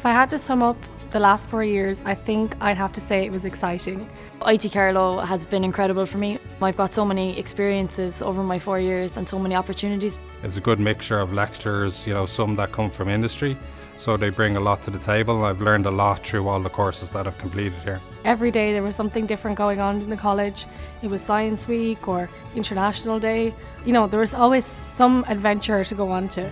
If I had to sum up the last 4 years, I think I'd have to say it was exciting. IT Carlow has been incredible for me. I've got so many experiences over my 4 years and so many opportunities. It's a good mixture of lecturers, some that come from industry, so they bring a lot to the table. I've learned a lot through all the courses that I've completed here. Every day there was something different going on in the college. It was Science Week or International Day. There was always some adventure to go on to.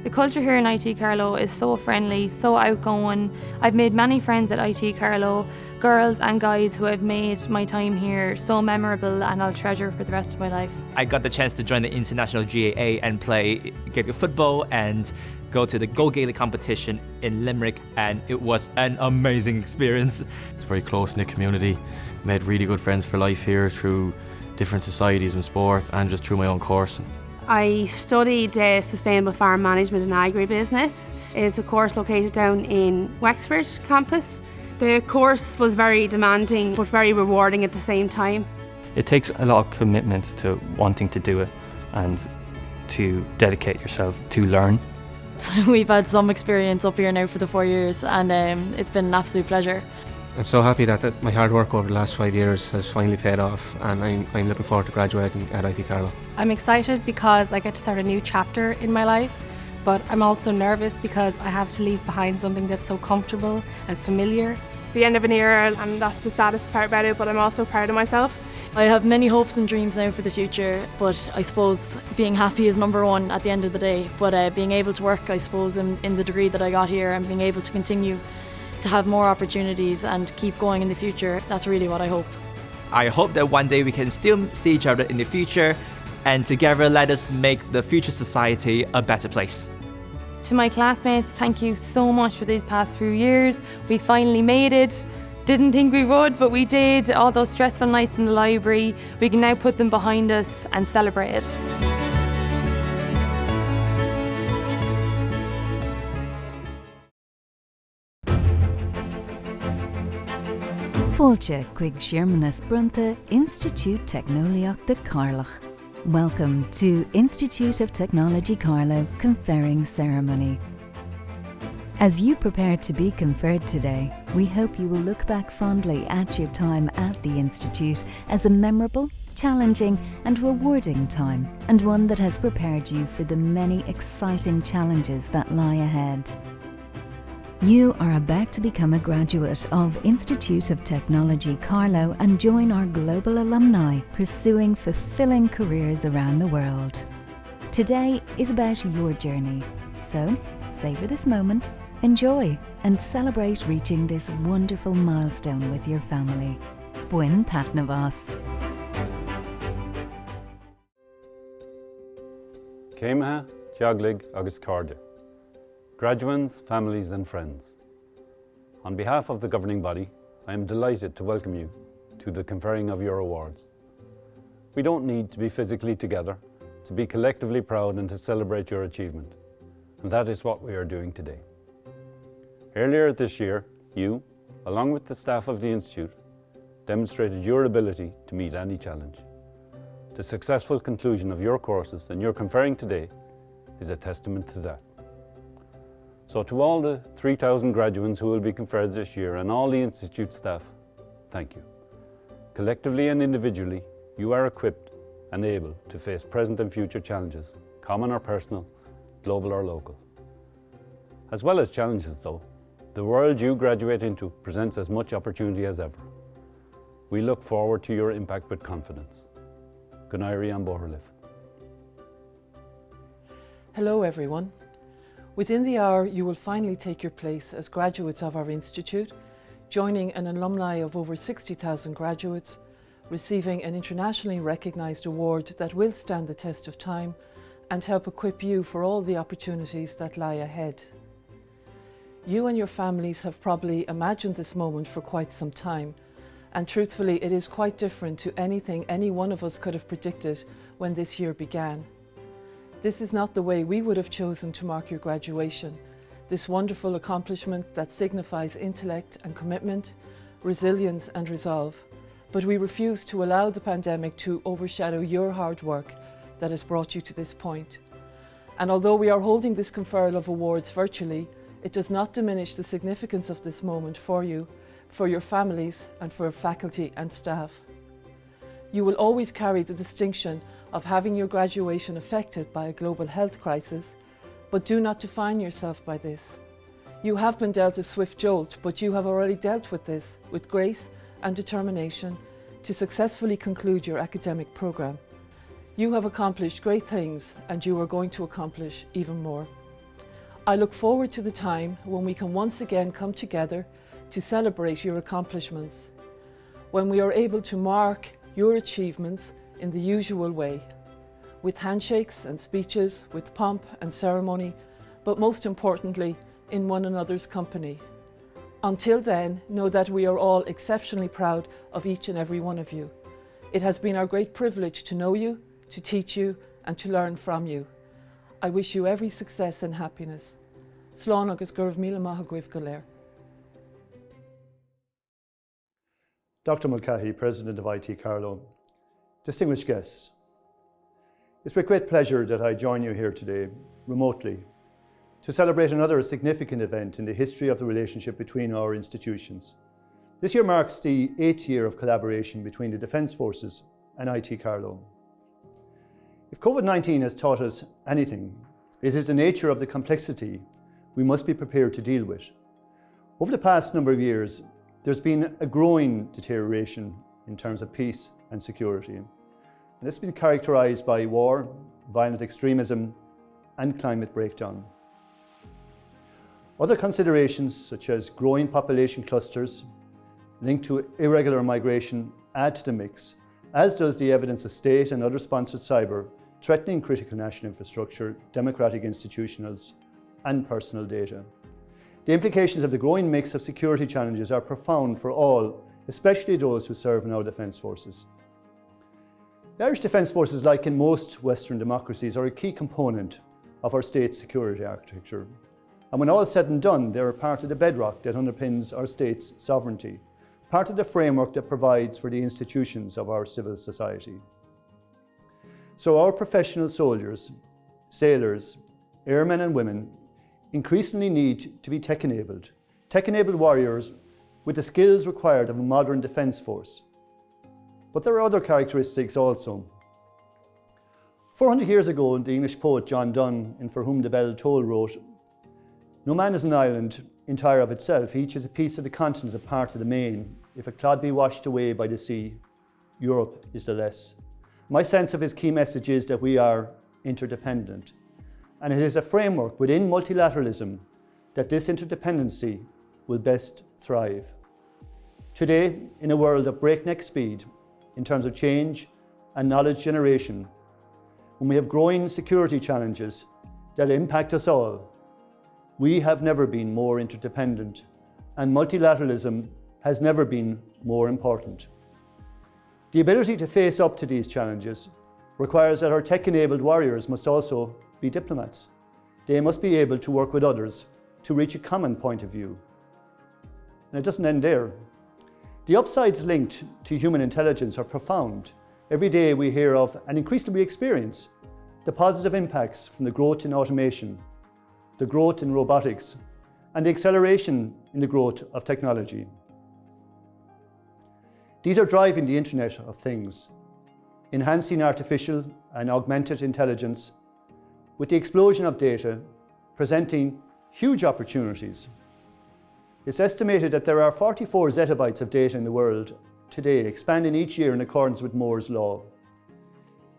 The culture here in IT Carlow is so friendly, so outgoing. I've made many friends at IT Carlow, girls and guys who have made my time here so memorable and I'll treasure for the rest of my life. I got the chance to join the international GAA and play Gaelic football and go to the Go Gaelic competition in Limerick, and it was an amazing experience. It's a very close-knit community. Made really good friends for life here through different societies and sports and just through my own course. I studied Sustainable Farm Management and Agribusiness. It's a course located down in Wexford campus. The course was very demanding but very rewarding at the same time. It takes a lot of commitment to wanting to do it and to dedicate yourself to learn. We've had some experience up here now for the 4 years and it's been an absolute pleasure. I'm so happy that my hard work over the last 5 years has finally paid off, and I'm looking forward to graduating at IT Carlow. I'm excited because I get to start a new chapter in my life, but I'm also nervous because I have to leave behind something that's so comfortable and familiar. It's the end of an era and that's the saddest part about it, but I'm also proud of myself. I have many hopes and dreams now for the future, but I suppose being happy is number one at the end of the day. But being able to work, I suppose, in the degree that I got here and being able to continue to have more opportunities and keep going in the future, that's really what I hope. I hope that one day we can still see each other in the future and together let us make the future society a better place. To my classmates, thank you so much for these past few years. We finally made it. Didn't think we would, but we did. All those stressful nights in the library, we can now put them behind us and celebrate it. Fáilte chuig Seamus Brunta Institute Technoliacht Carlow. Welcome to Institute of Technology Carlow Conferring Ceremony. As you prepare to be conferred today, we hope you will look back fondly at your time at the Institute as a memorable, challenging and rewarding time, and one that has prepared you for the many exciting challenges that lie ahead. You are about to become a graduate of Institute of Technology Carlow and join our global alumni pursuing fulfilling careers around the world. Today is about your journey, so savour this moment, enjoy and celebrate reaching this wonderful milestone with your family. Buin Tatnavas. Céimeatha, Teaghlaigh agus Cardia. Graduands, families and friends. On behalf of the governing body, I am delighted to welcome you to the conferring of your awards. We don't need to be physically together to be collectively proud and to celebrate your achievement, and that is what we are doing today. Earlier this year, you, along with the staff of the Institute, demonstrated your ability to meet any challenge. The successful conclusion of your courses and your conferring today is a testament to that. So to all the 3,000 graduates who will be conferred this year and all the Institute staff, thank you. Collectively and individually, you are equipped and able to face present and future challenges, common or personal, global or local. As well as challenges though, the world you graduate into presents as much opportunity as ever. We look forward to your impact with confidence. Gunairi an Borliv. Hello everyone. Within the hour, you will finally take your place as graduates of our Institute, joining an alumni of over 60,000 graduates, receiving an internationally recognised award that will stand the test of time and help equip you for all the opportunities that lie ahead. You and your families have probably imagined this moment for quite some time, and truthfully it is quite different to anything any one of us could have predicted when this year began. This is not the way we would have chosen to mark your graduation, this wonderful accomplishment that signifies intellect and commitment, resilience and resolve. But we refuse to allow the pandemic to overshadow your hard work that has brought you to this point. And although we are holding this conferral of awards virtually, It does not diminish the significance of this moment for you, for your families and for faculty and staff. You will always carry the distinction of having your graduation affected by a global health crisis, but do not define yourself by this. You have been dealt a swift jolt, but you have already dealt with this with grace and determination to successfully conclude your academic programme. You have accomplished great things and you are going to accomplish even more. I look forward to the time when we can once again come together to celebrate your accomplishments, when we are able to mark your achievements in the usual way, with handshakes and speeches, with pomp and ceremony, but most importantly, in one another's company. Until then, know that we are all exceptionally proud of each and every one of you. It has been our great privilege to know you, to teach you, and to learn from you. I wish you every success and happiness. Slán agus gurb míle maith agaibh go léir. Dr. Mulcahy, President of IT Carlow, distinguished guests, it's with great pleasure that I join you here today, remotely, to celebrate another significant event in the history of the relationship between our institutions. This year marks the 8th year of collaboration between the Defence Forces and IT Carlow. If COVID-19 has taught us anything, it is the nature of the complexity we must be prepared to deal with. Over the past number of years, there's been a growing deterioration in terms of peace and security. And this has been characterised by war, violent extremism, and climate breakdown. Other considerations, such as growing population clusters linked to irregular migration, add to the mix, as does the evidence of state and other sponsored cyber threatening critical national infrastructure, democratic institutions, and personal data. The implications of the growing mix of security challenges are profound for all, especially those who serve in our defence forces. The Irish Defence Forces, like in most Western democracies, are a key component of our state's security architecture. And when all is said and done, they are part of the bedrock that underpins our state's sovereignty, part of the framework that provides for the institutions of our civil society. So our professional soldiers, sailors, airmen and women increasingly need to be tech-enabled warriors with the skills required of a modern defence force. But there are other characteristics also. 400 years ago, the English poet John Donne, in For Whom the Bell Toll, wrote, "No man is an island entire of itself, each is a piece of the continent, a part of the main. If a clod be washed away by the sea, Europe is the less." My sense of his key message is that we are interdependent. And it is a framework within multilateralism that this interdependency will best thrive. Today, in a world of breakneck speed in terms of change and knowledge generation, when we have growing security challenges that impact us all, we have never been more interdependent, and multilateralism has never been more important. The ability to face up to these challenges requires that our tech-enabled warriors must also be diplomats. They must be able to work with others to reach a common point of view. And it doesn't end there. The upsides linked to human intelligence are profound. Every day we hear of, and increasingly we experience, the positive impacts from the growth in automation, the growth in robotics, and the acceleration in the growth of technology. These are driving the Internet of Things, enhancing artificial and augmented intelligence, with the explosion of data presenting huge opportunities. It's estimated that there are 44 zettabytes of data in the world today, expanding each year in accordance with Moore's law.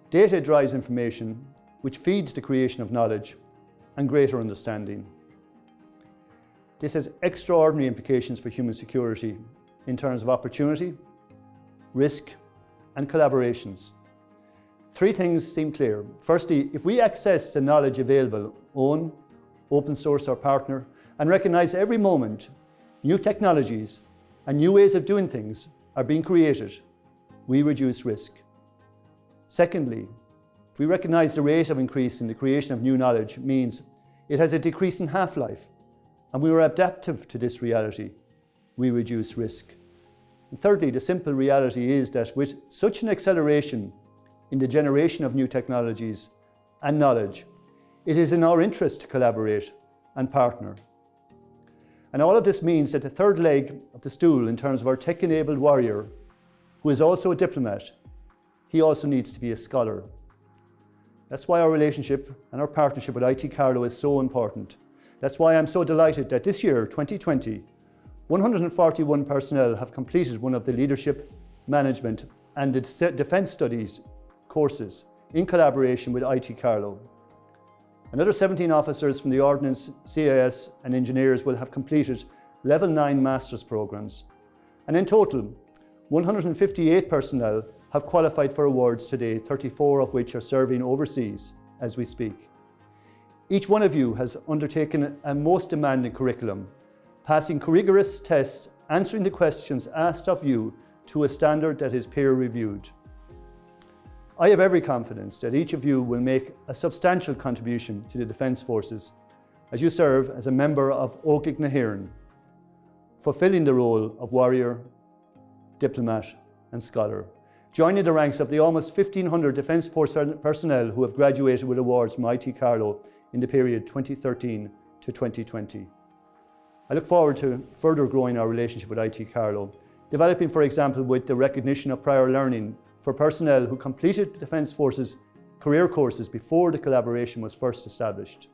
Data drives information, which feeds the creation of knowledge and greater understanding. This has extraordinary implications for human security in terms of opportunity, risk, and collaborations. Three things seem clear. Firstly, if we access the knowledge available, own, open source or partner, and recognize every moment new technologies and new ways of doing things are being created, we reduce risk. Secondly, if we recognize the rate of increase in the creation of new knowledge means it has a decreasing half-life, and we are adaptive to this reality, we reduce risk. And thirdly, the simple reality is that with such an acceleration in the generation of new technologies and knowledge, it is in our interest to collaborate and partner. And all of this means that the third leg of the stool in terms of our tech-enabled warrior, who is also a diplomat, he also needs to be a scholar. That's why our relationship and our partnership with IT Carlow is so important. That's why I'm so delighted that this year, 2020, 141 personnel have completed one of the leadership, management and the defence studies courses in collaboration with IT Carlow. Another 17 officers from the Ordnance, CIS and engineers will have completed Level 9 Masters programmes. And in total, 158 personnel have qualified for awards today, 34 of which are serving overseas as we speak. Each one of you has undertaken a most demanding curriculum, passing rigorous tests, answering the questions asked of you to a standard that is peer-reviewed. I have every confidence that each of you will make a substantial contribution to the Defence Forces as you serve as a member of Óglaigh na hÉireann, fulfilling the role of warrior, diplomat and scholar, joining the ranks of the almost 1,500 Defence Force personnel who have graduated with awards from IT Carlow in the period 2013 to 2020. I look forward to further growing our relationship with IT Carlow, developing, for example, with the recognition of prior learning for personnel who completed the Defence Forces career courses before the collaboration was first established.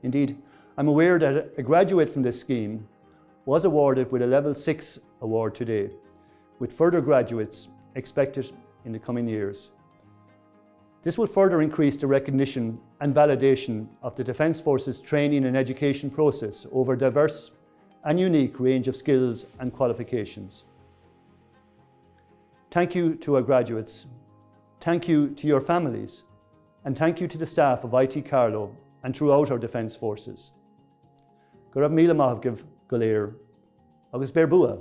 Indeed, I'm aware that a graduate from this scheme was awarded with a Level 6 award today, with further graduates expected in the coming years. This will further increase the recognition and validation of the Defence Forces training and education process over a diverse and unique range of skills and qualifications. Thank you to our graduates, thank you to your families, and thank you to the staff of IT Carlow and throughout our Defence Forces. Go raibh míle maith go léir, agus beir bua.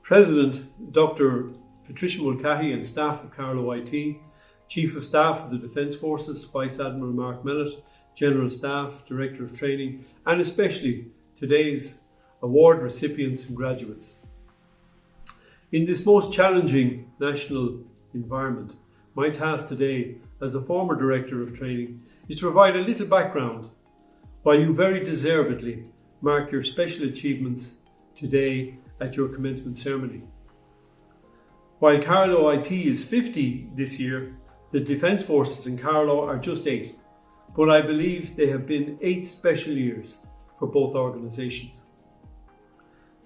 President Dr. Patricia Mulcahy and staff of Carlow IT, Chief of Staff of the Defence Forces, Vice Admiral Mark Mellett, General Staff, Director of Training, and especially today's award recipients and graduates. In this most challenging national environment, my task today as a former Director of Training is to provide a little background while you very deservedly mark your special achievements today at your commencement ceremony. While Carlow IT is 50 this year, the Defence Forces in Carlow are just 8, but I believe they have been 8 special years for both organisations.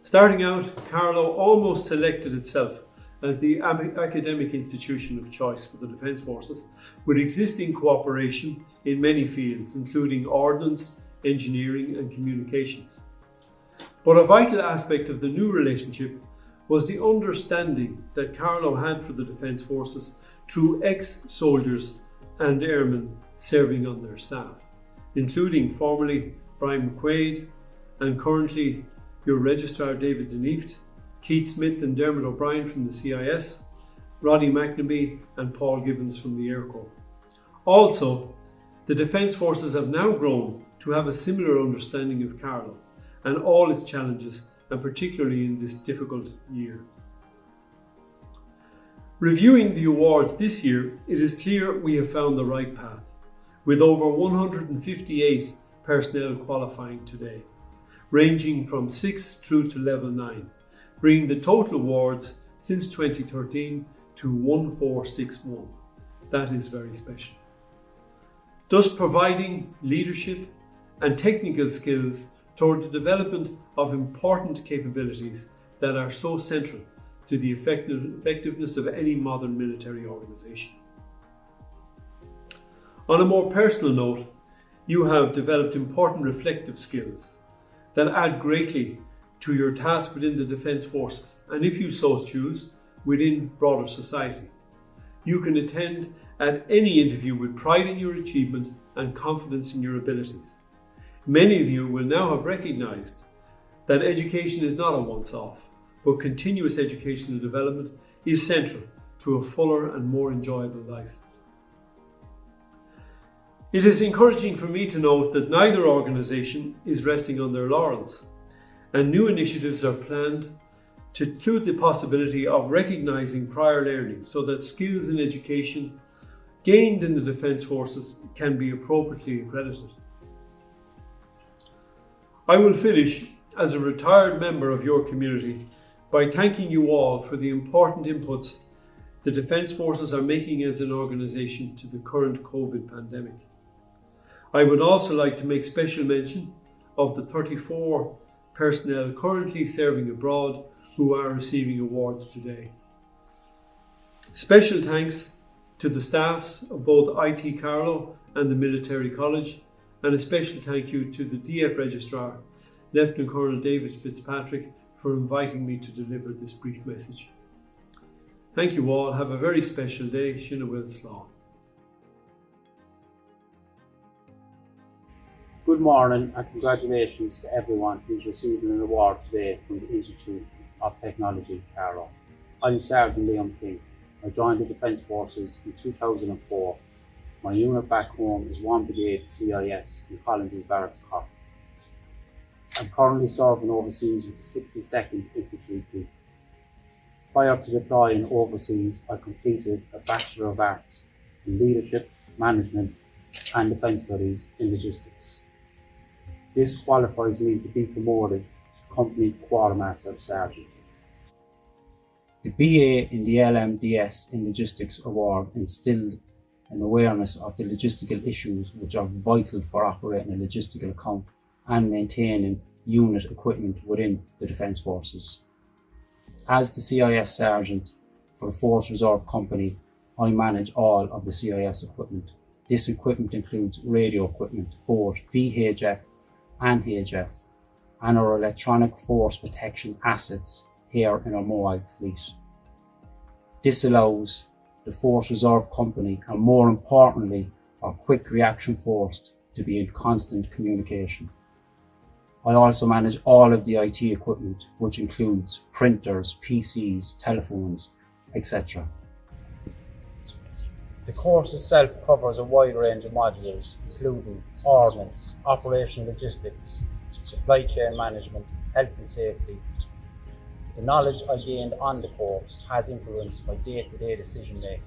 Starting out, Carlow almost selected itself as the academic institution of choice for the Defence Forces, with existing cooperation in many fields, including ordnance, engineering and communications. But a vital aspect of the new relationship was the understanding that Carlow had for the Defence Forces through ex-soldiers and airmen serving on their staff, including formerly Brian McQuaid and currently your Registrar David Deneft, Keith Smith and Dermot O'Brien from the CIS, Roddy McNamee and Paul Gibbons from the Air Corps. Also, the Defence Forces have now grown to have a similar understanding of Carlow and all its challenges, and particularly in this difficult year. Reviewing the awards this year, it is clear we have found the right path, with over 158 personnel qualifying today, ranging from 6 through to Level 9, bringing the total awards since 2013 to 1461. That is very special. Thus providing leadership and technical skills toward the development of important capabilities that are so central to the effectiveness of any modern military organisation. On a more personal note, you have developed important reflective skills that add greatly to your task within the Defence Forces, and if you so choose, within broader society. You can attend at any interview with pride in your achievement and confidence in your abilities. Many of you will now have recognised that education is not a once-off, but continuous educational development is central to a fuller and more enjoyable life. It is encouraging for me to note that neither organisation is resting on their laurels, and new initiatives are planned to include the possibility of recognising prior learning so that skills in education gained in the Defence Forces can be appropriately accredited. I will finish as a retired member of your community by thanking you all for the important inputs the Defence Forces are making as an organisation to the current COVID pandemic. I would also like to make special mention of the 34 personnel currently serving abroad who are receiving awards today. Special thanks to the staffs of both IT Carlow and the Military College, and a special thank you to the DF Registrar, Lieutenant Colonel David Fitzpatrick, for inviting me to deliver this brief message. Thank you all. Have a very special day. Sinna Bhfuil Slán. Good morning and congratulations to everyone who's receiving an award today from the Institute of Technology, Carlow. I'm Sergeant Liam King. I joined the Defence Forces in 2004. My unit back home is 1 Brigade CIS in Collins's Barracks Cork. I'm currently serving overseas with the 62nd Infantry Group. Prior to deploying overseas, I completed a Bachelor of Arts in Leadership, Management and Defence Studies in Logistics. This qualifies me to be promoted to Company Quartermaster Sergeant. The BA in the LMDS in Logistics Award instilled an awareness of the logistical issues which are vital for operating a logistical account and maintaining unit equipment within the Defence Forces. As the CIS Sergeant for the Force Reserve Company, I manage all of the CIS equipment. This equipment includes radio equipment, both VHF and HF, and our electronic force protection assets here in our mobile fleet. This allows the Force Reserve Company, and more importantly, our quick reaction force, to be in constant communication. I also manage all of the IT equipment, which includes printers, PCs, telephones, etc. The course itself covers a wide range of modules, including ordnance, operational logistics, supply chain management, health and safety. The knowledge I gained on the course has influenced my day-to-day decision making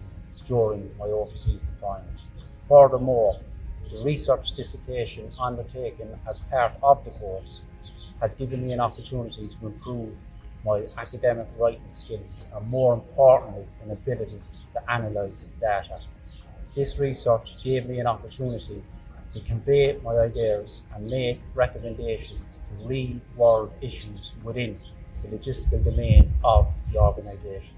during my overseas deployment. Furthermore, the research dissertation undertaken as part of the course has given me an opportunity to improve my academic writing skills and, more importantly, an ability to analyse data. This research gave me an opportunity to convey my ideas and make recommendations to real-world issues within the logistical domain of the organisation.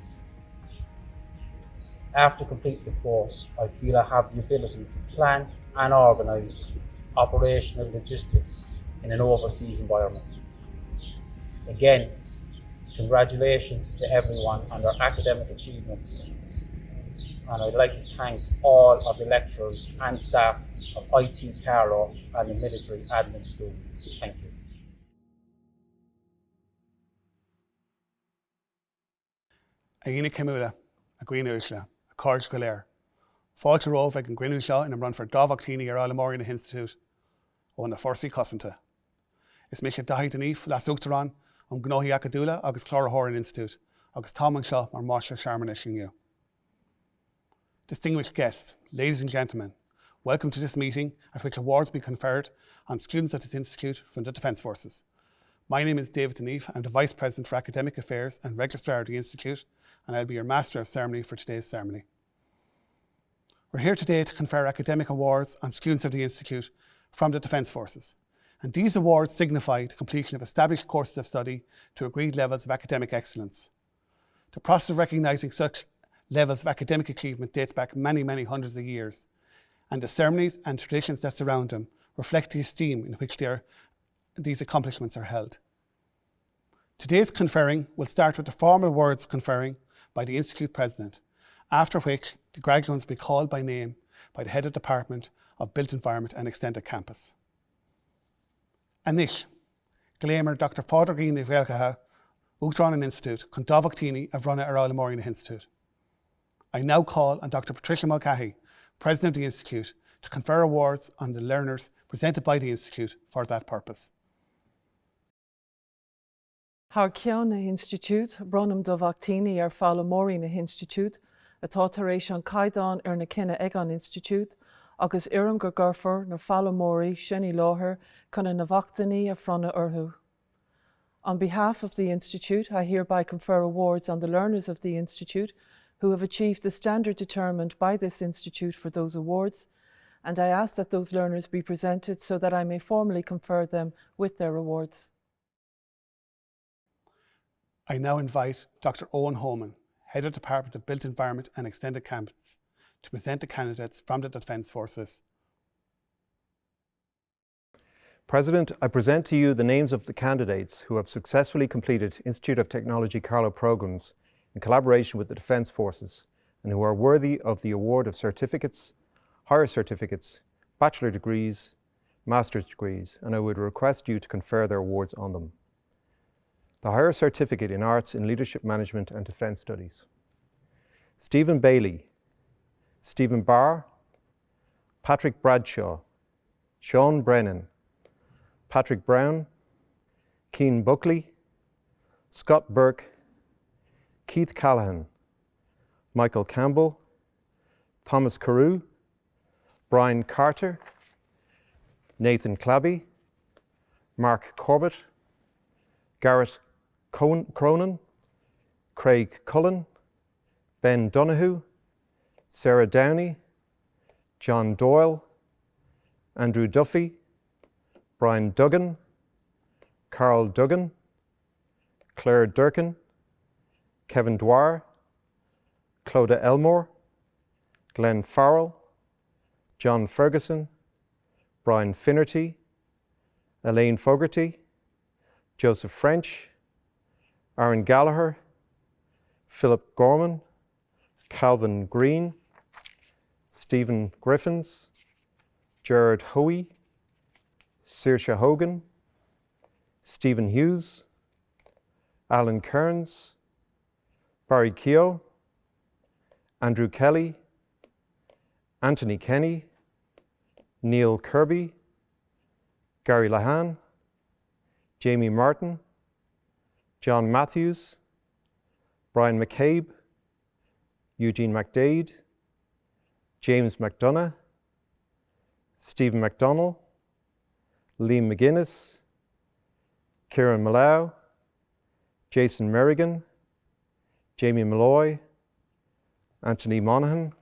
After completing the course, I feel I have the ability to plan and organise operational logistics in an overseas environment. Again, congratulations to everyone on their academic achievements, and I'd like to thank all of the lecturers and staff of IT Carlow and the Military Admin School. Thank you. Aina Camula, a Green Ushla, a Corge Galair. Fáilte rómhag an Grinú seo ina run for dámhachttíní ar Álamóireanna Institute ó na Forsaí Cosanta. Is mé sé daithí daníomh leas uachtarán an gnóthaí acadúla agus Cláraitheoireann Institute agus táman seo mar Máiste Sharman Ishingiu. Distinguished guests, ladies and gentlemen, welcome to this meeting at which awards will be conferred on students of this institute from the Defence Forces. My name is David Deneve. I'm the Vice President for Academic Affairs and Registrar of the Institute, and I'll be your Master of Ceremony for today's ceremony. We're here today to confer academic awards on students of the Institute from the Defence Forces, and these awards signify the completion of established courses of study to agreed levels of academic excellence. The process of recognising such levels of academic achievement dates back many, many hundreds of years, and the ceremonies and traditions that surround them reflect the esteem in which these accomplishments are held. Today's conferring will start with the formal words of conferring by the Institute President, after which the graduates will be called by name by the Head of Department of Built Environment and Extended Campus. Anish, Glamour Dr. Fádraigín Bhilcatha, Uachtaráin Institute, chun dámhachttíní a bhrunna ar Álamóireanna Institute. I now call on Dr. Patricia Mulcahy, President of the Institute, to confer awards on the learners presented by the Institute for that purpose. Har Ceanna Institute, Brunam Dámhachttíní ar Fálamóireanna Institute, atá tar éis an caighdeán ar na Cinenne Egan Institute, agus iarm gur gurfar na fallamóí sinní láthair chuna na bhachtaní a fronna orthú. On behalf of the Institute, I hereby confer awards on the learners of the Institute who have achieved the standard determined by this Institute for those awards, and I ask that those learners be presented so that I may formally confer them with their awards. I now invite Dr. Owen Holman, Head of Department of Built Environment and Extended Campus, to present the candidates from the Defence Forces. President, I present to you the names of the candidates who have successfully completed Institute of Technology Carlow programmes in collaboration with the Defence Forces and who are worthy of the award of certificates, higher certificates, bachelor degrees, master's degrees, and I would request you to confer their awards on them. The Higher Certificate in Arts in Leadership Management and Defence Studies. Stephen Bailey, Stephen Barr, Patrick Bradshaw, Sean Brennan, Patrick Brown, Keane Buckley, Scott Burke, Keith Callahan, Michael Campbell, Thomas Carew, Brian Carter, Nathan Clabby, Mark Corbett, Garrett Cronin, Craig Cullen, Ben Donoghue, Sarah Downey, John Doyle, Andrew Duffy, Brian Duggan, Carl Duggan, Claire Durkin, Kevin Dwyer, Clodagh Elmore, Glenn Farrell, John Ferguson, Brian Finnerty, Elaine Fogarty, Joseph French, Aaron Gallagher, Philip Gorman, Calvin Green, Stephen Griffins, Gerard Hoey, Saoirse Hogan, Stephen Hughes, Alan Kearns, Barry Keogh, Andrew Kelly, Anthony Kenny, Neil Kirby, Gary Lahan, Jamie Martin, John Matthews, Brian McCabe, Eugene McDade, James McDonough, Stephen McDonnell, Liam McGuinness, Kieran Mallow, Jason Merrigan, Jamie Malloy, Anthony Monaghan,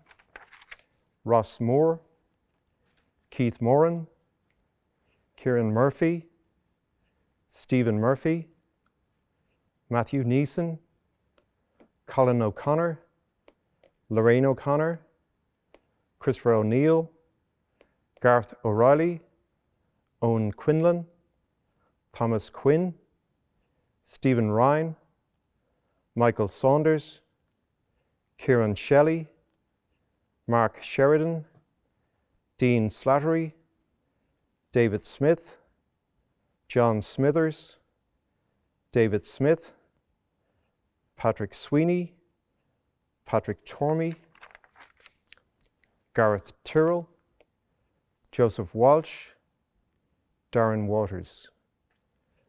Ross Moore, Keith Moran, Kieran Murphy, Stephen Murphy, Matthew Neeson, Colin O'Connor, Lorraine O'Connor, Christopher O'Neill, Garth O'Reilly, Owen Quinlan, Thomas Quinn, Stephen Ryan, Michael Saunders, Kieran Shelley, Mark Sheridan, Dean Slattery, David Smith, John Smithers, David Smith, Patrick Sweeney, Patrick Tormey, Gareth Tyrrell, Joseph Walsh, Darren Waters.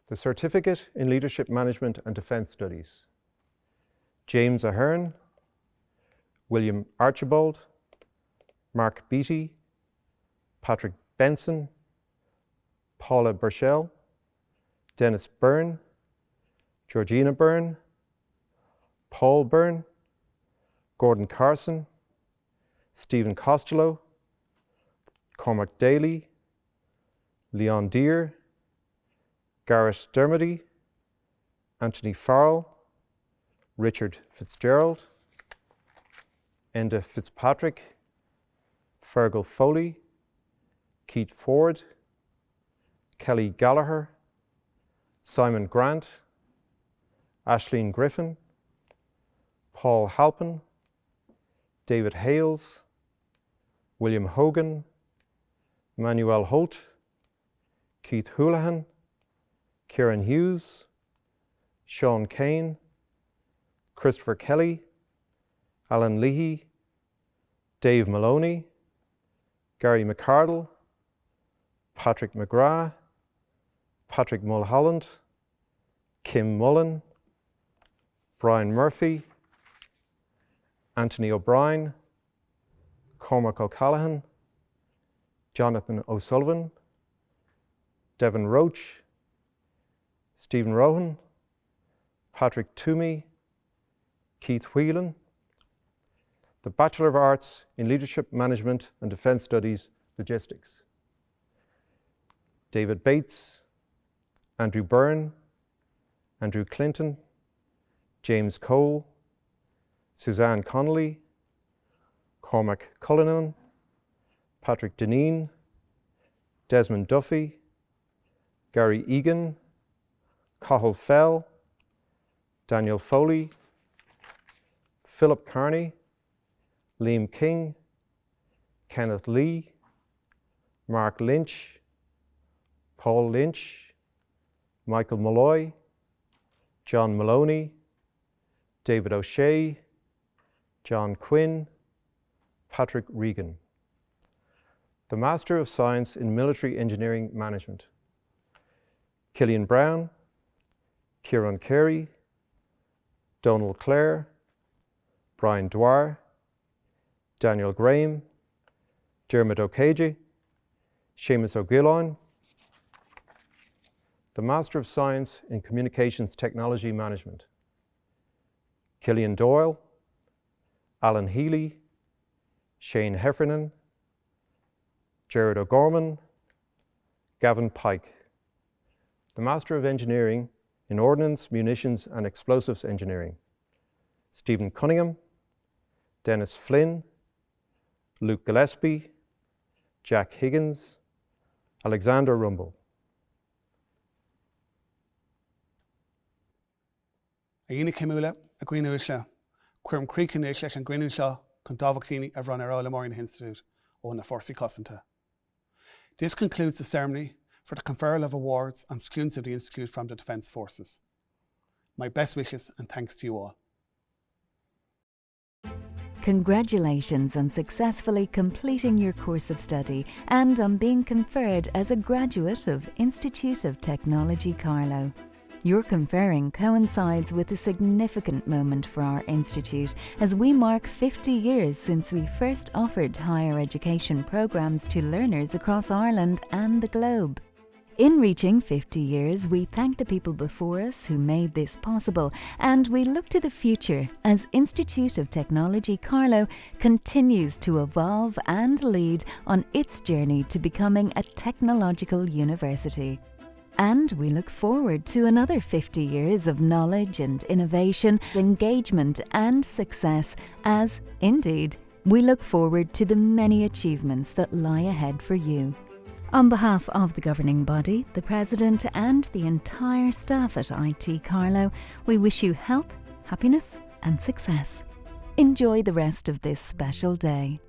The Certificate in Leadership Management and Defence Studies. James Ahern, William Archibald, Mark Beattie, Patrick Benson, Paula Burchell, Dennis Byrne, Georgina Byrne, Paul Byrne, Gordon Carson, Stephen Costello, Cormac Daly, Leon Deere, Garrett Dermody, Anthony Farrell, Richard Fitzgerald, Enda Fitzpatrick, Fergal Foley, Keith Ford, Kelly Gallagher, Simon Grant, Ashleen Griffin, Paul Halpin, David Hales, William Hogan, Manuel Holt, Keith Houlihan, Kieran Hughes, Sean Kane, Christopher Kelly, Alan Leahy, Dave Maloney, Gary McCardle, Patrick McGrath, Patrick Mulholland, Kim Mullen, Brian Murphy, Anthony O'Brien, Cormac O'Callaghan, Jonathan O'Sullivan, Devon Roach, Stephen Rohan, Patrick Toomey, Keith Whelan. The Bachelor of Arts in Leadership Management and Defence Studies, Logistics. David Bates, Andrew Byrne, Andrew Clinton, James Cole, Suzanne Connolly, Cormac Cullinan, Patrick Deneen, Desmond Duffy, Gary Egan, Cathal Fell, Daniel Foley, Philip Carney, Liam King, Kenneth Lee, Mark Lynch, Paul Lynch, Michael Malloy, John Maloney, David O'Shea, John Quinn, Patrick Regan. The Master of Science in Military Engineering Management. Killian Brown, Kieran Carey, Donald Clare, Brian Dwyer, Daniel Graham, Dermot O'Keji, Seamus O'Gillan. The Master of Science in Communications Technology Management. Killian Doyle, Alan Healy, Shane Heffernan, Gerard O'Gorman, Gavin Pike. The Master of Engineering in Ordnance, Munitions and Explosives Engineering. Stephen Cunningham, Dennis Flynn, Luke Gillespie, Jack Higgins, Alexander Rumble. Aina Kimula, a Green Usha, Quirm Creek in Isha and Green Usha, Condavactini of Runner Morin Institute, on the Forcy Cosanta. This concludes the ceremony for the conferral of awards on students of the Institute from the Defence Forces. My best wishes and thanks to you all. Congratulations on successfully completing your course of study and on being conferred as a graduate of Institute of Technology Carlow. Your conferring coincides with a significant moment for our institute as we mark 50 years since we first offered higher education programmes to learners across Ireland and the globe. In reaching 50 years, we thank the people before us who made this possible, and we look to the future as Institute of Technology Carlow continues to evolve and lead on its journey to becoming a technological university. And we look forward to another 50 years of knowledge and innovation, engagement and success as, indeed, we look forward to the many achievements that lie ahead for you. On behalf of the governing body, the President and the entire staff at IT Carlow, we wish you health, happiness and success. Enjoy the rest of this special day.